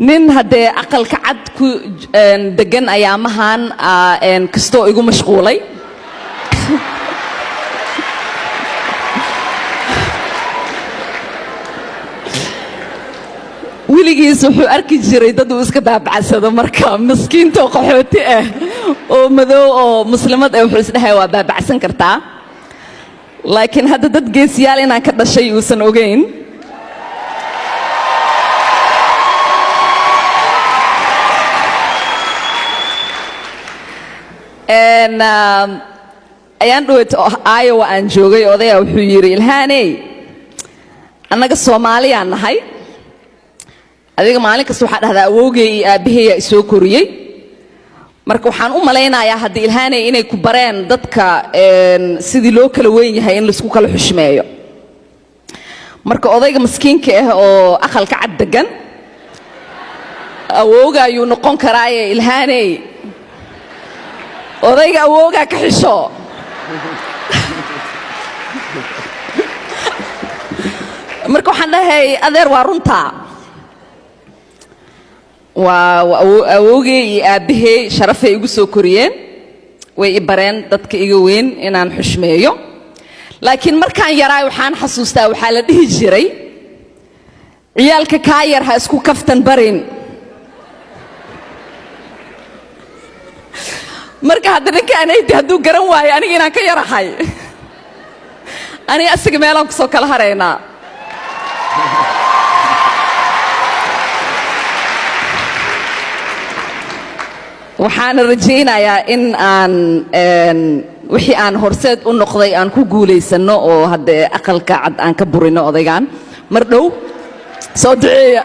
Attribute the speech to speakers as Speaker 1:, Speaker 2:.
Speaker 1: nin hadee aqalka cad ku degan ayaamahan kasto igu mashquulay wiligiis wuxuu arki jiray dad uu iska daabacsado marka miskiinta qaxooti ah oo madow oo muslimad ah wuxuu isdhahay waa daabacsan kartaa laakiin hadda dad geesiyaal inaan ka dhashay uusan ogeyn ayaan dhaweyto Iowa aan joogay odaya wuxuu yiri Ilhaaney annaga Soomaaliyaan nahay adiga maalin kasta waxa dhahdaa awowgay iyo aabahay soo koriyay marka waxaan u maleynayaa hadii Ilhaaney inay ku bareen dadka sidii loo kala weyn yahay in la isku kala xushmeeyo marka odayga miskiinka ah oo aqalka cad degan awowga ayuu noqon karaa Ilhaaney odayga awowga ka xisho marka waxaan dhahay adeer waa runta awowgay iyo aabahay sharafay igu soo koriyeen way i bareen dadka iga weyn inaan xushmeeyo laakiin markaan yaraa waxaan xasuustaa waxa la dhihi jiray ciyaalka ka yar ha isku kaftan barin marka hadda ninkaan hadduu garan waayo aniga inaan ka yarahay aniga asiga meelaan ku soo kala hareynaa waxaan rajaynayaa in aan wixii aan horseed u noqday aan ku guuleysano oo hadda aqalka cad aan ka burino odaygan mar dhow soo duceeya